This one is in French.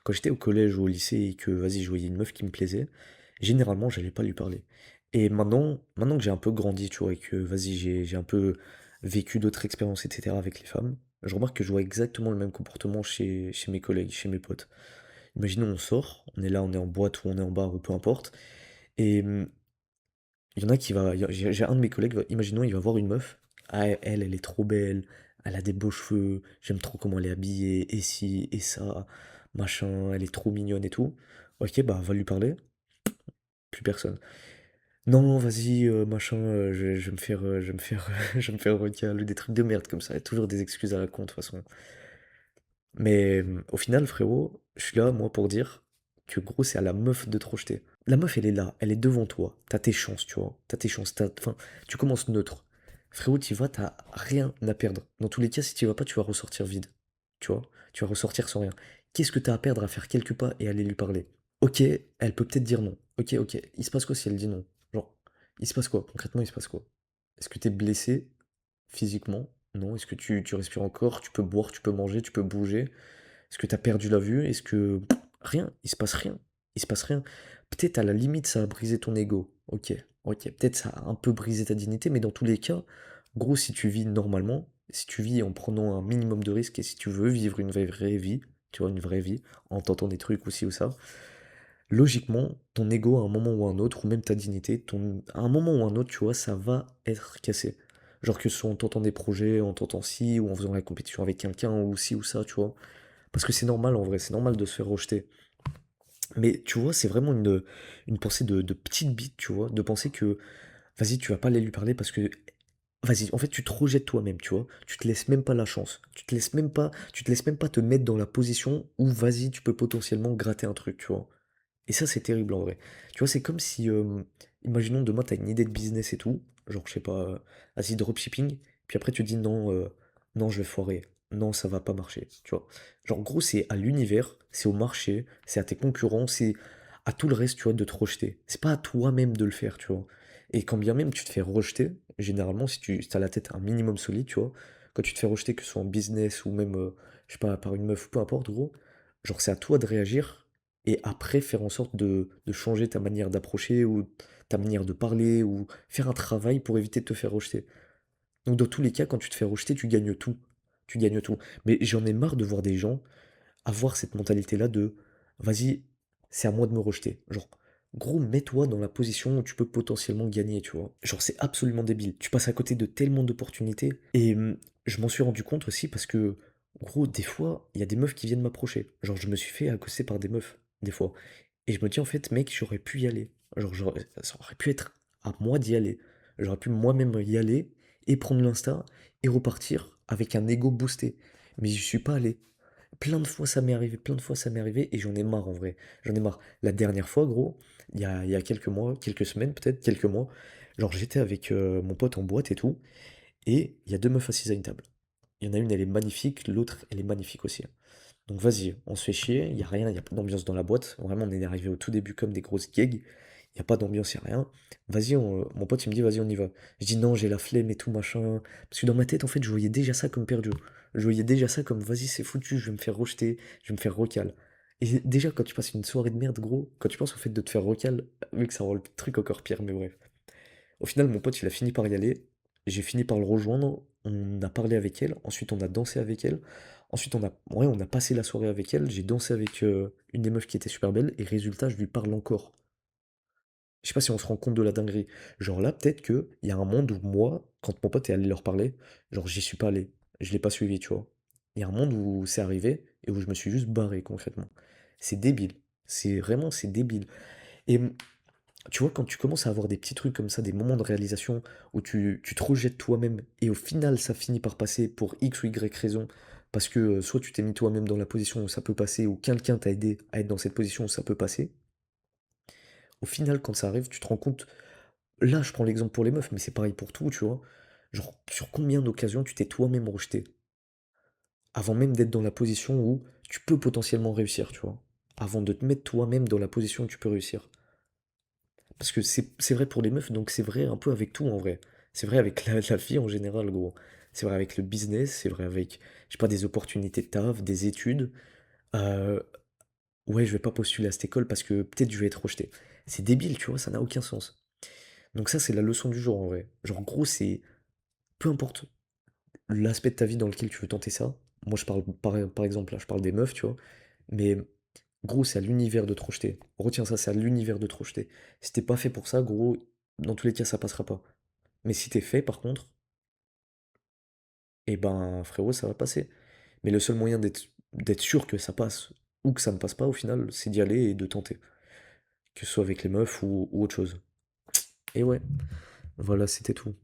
Quand j'étais au collège ou au lycée et que, vas-y, je voyais une meuf qui me plaisait, généralement, j'allais pas lui parler. Et maintenant que j'ai un peu grandi, tu vois, et que, vas-y, j'ai un peu vécu d'autres expériences, etc. avec les femmes, je remarque que je vois exactement le même comportement chez mes collègues, chez mes potes. Imaginons, on sort, on est là, on est en boîte ou on est en bar ou peu importe, et il y en a qui va, j'ai un de mes collègues, imaginons, il va voir une meuf. Ah, elle est trop belle, elle a des beaux cheveux, j'aime trop comment elle est habillée, et ci, et ça, machin, elle est trop mignonne et tout. Ok, bah, va lui parler, plus personne. Non, vas-y, machin, je vais me faire, je vais me faire, je vais me faire recal, ou des trucs de merde comme ça. Il y a toujours des excuses à la con, de toute façon. Mais au final, frérot, je suis là, moi, pour dire que gros, c'est à la meuf de te rejeter. La meuf, elle est là, elle est devant toi. T'as tes chances, tu vois. T'as tes chances. Enfin, tu commences neutre. Frérot, t'y vas, t'as rien à perdre. Dans tous les cas, si t'y vas pas, tu vas ressortir vide. Tu vois? Tu vas ressortir sans rien. Qu'est-ce que t'as à perdre à faire quelques pas et aller lui parler? Ok, elle peut peut-être dire non. Ok, ok. Il se passe quoi si elle dit non? Genre, il se passe quoi? Concrètement, il se passe quoi? Est-ce que t'es blessé physiquement? Non. Est-ce que tu respires encore? Tu peux boire, tu peux manger, tu peux bouger? Est-ce que t'as perdu la vue? Est-ce que... Rien, il se passe rien. Il se passe rien. Peut-être à la limite ça a brisé ton ego. Ok, ok. Peut-être ça a un peu brisé ta dignité, mais dans tous les cas, gros, si tu vis normalement, si tu vis en prenant un minimum de risques et si tu veux vivre une vraie vie, tu vois, une vraie vie, en tentant des trucs aussi ou ça, logiquement, ton ego à un moment ou à un autre, ou même ta dignité, à un moment ou à un autre, tu vois, ça va être cassé. Genre que ce soit en tentant des projets, en tentant ci, ou en faisant la compétition avec quelqu'un, ou ci ou ça, tu vois. Parce que c'est normal en vrai, c'est normal de se faire rejeter. Mais tu vois, c'est vraiment une pensée de petite bite, tu vois, de penser que, vas-y, tu vas pas aller lui parler parce que, vas-y, en fait, tu te rejettes toi-même, tu vois. Tu te laisses même pas la chance. Tu te laisses même pas te mettre dans la position où, vas-y, tu peux potentiellement gratter un truc, tu vois. Et ça, c'est terrible en vrai. Tu vois, c'est comme si, imaginons demain, t'as une idée de business et tout, genre, je sais pas, vas-y, dropshipping, puis après tu dis non, non, je vais foirer, non, ça va pas marcher, tu vois. Genre, gros, c'est à l'univers, c'est au marché, c'est à tes concurrents, c'est à tout le reste, tu vois, de te rejeter. C'est pas à toi-même de le faire, tu vois. Et quand bien même tu te fais rejeter, généralement, si t'as la tête un minimum solide, tu vois, quand tu te fais rejeter, que ce soit en business ou même, je sais pas, par une meuf ou peu importe, gros, genre, c'est à toi de réagir et après faire en sorte de changer ta manière d'approcher ou ta manière de parler ou faire un travail pour éviter de te faire rejeter. Donc dans tous les cas, quand tu te fais rejeter, tu gagnes tout. Tu gagnes tout. Mais j'en ai marre de voir des gens avoir cette mentalité-là de vas-y, c'est à moi de me rejeter. Genre, gros, mets-toi dans la position où tu peux potentiellement gagner, tu vois. Genre, c'est absolument débile. Tu passes à côté de tellement d'opportunités. Et je m'en suis rendu compte aussi parce que, gros, des fois, il y a des meufs qui viennent m'approcher. Genre, je me suis fait accoster par des meufs, des fois. Et je me dis, en fait, mec, j'aurais pu y aller. Genre, ça aurait pu être à moi d'y aller. J'aurais pu moi-même y aller et prendre l'insta et repartir avec un ego boosté. Mais j'y suis pas allé. Plein de fois ça m'est arrivé, plein de fois ça m'est arrivé et j'en ai marre en vrai. J'en ai marre. La dernière fois, gros, il y a quelques mois, quelques semaines peut-être, quelques mois, genre j'étais avec mon pote en boîte et tout, et il y a deux meufs assises à une table. Il y en a une, elle est magnifique, l'autre, elle est magnifique aussi. Donc vas-y, on se fait chier, il y a rien, il y a pas d'ambiance dans la boîte. Vraiment, on est arrivé au tout début comme des grosses gigs. Il y a pas d'ambiance, il y a rien. Vas-y, mon pote il me dit vas-y, on y va. Je dis non, j'ai la flemme et tout machin. Parce que dans ma tête, en fait, je voyais déjà ça comme perdu. Je voyais déjà ça comme vas-y, c'est foutu, je vais me faire rejeter, je vais me faire recal. Et déjà, quand tu passes une soirée de merde, gros, quand tu penses au fait de te faire recal, vu que ça rend le truc encore pire, mais bref. Au final, mon pote, il a fini par y aller. J'ai fini par le rejoindre. On a parlé avec elle. Ensuite, on a dansé avec elle. Ensuite, on a passé la soirée avec elle. J'ai dansé avec une des meufs qui était super belle. Et résultat, je lui parle encore. Je sais pas si on se rend compte de la dinguerie. Genre là, peut-être qu'il y a un monde où moi, quand mon pote est allé leur parler, genre j'y suis pas allé. Je l'ai pas suivi, tu vois. Il y a un monde où c'est arrivé et où je me suis juste barré concrètement. C'est débile. C'est débile. Et tu vois, quand tu commences à avoir des petits trucs comme ça, des moments de réalisation où tu te rejettes toi-même et au final ça finit par passer pour X ou Y raison, parce que soit tu t'es mis toi-même dans la position où ça peut passer, ou quelqu'un t'a aidé à être dans cette position où ça peut passer, au final quand ça arrive, tu te rends compte, là je prends l'exemple pour les meufs, mais c'est pareil pour tout, tu vois, genre sur combien d'occasions tu t'es toi-même rejeté, avant même d'être dans la position où tu peux potentiellement réussir, tu vois, avant de te mettre toi-même dans la position où tu peux réussir. Parce que c'est vrai pour les meufs, donc c'est vrai un peu avec tout en vrai. C'est vrai avec la vie en général, gros. C'est vrai avec le business, c'est vrai avec, je sais pas, des opportunités de taf, des études. Euh, ouais, je vais pas postuler à cette école parce que peut-être je vais être rejeté. C'est débile, tu vois, ça n'a aucun sens. Donc ça, c'est la leçon du jour en vrai. Genre, en gros, c'est peu importe l'aspect de ta vie dans lequel tu veux tenter ça. Moi, je parle, par exemple, là, je parle des meufs, tu vois. Mais gros, c'est à l'univers de te rejeter. Retiens ça, c'est à l'univers de te rejeter. Si t'es pas fait pour ça, gros, dans tous les cas, ça passera pas. Mais si t'es fait, par contre, eh ben, frérot, ça va passer. Mais le seul moyen d'être sûr que ça passe ou que ça ne passe pas, au final, c'est d'y aller et de tenter. Que ce soit avec les meufs ou autre chose. Et ouais, voilà, c'était tout.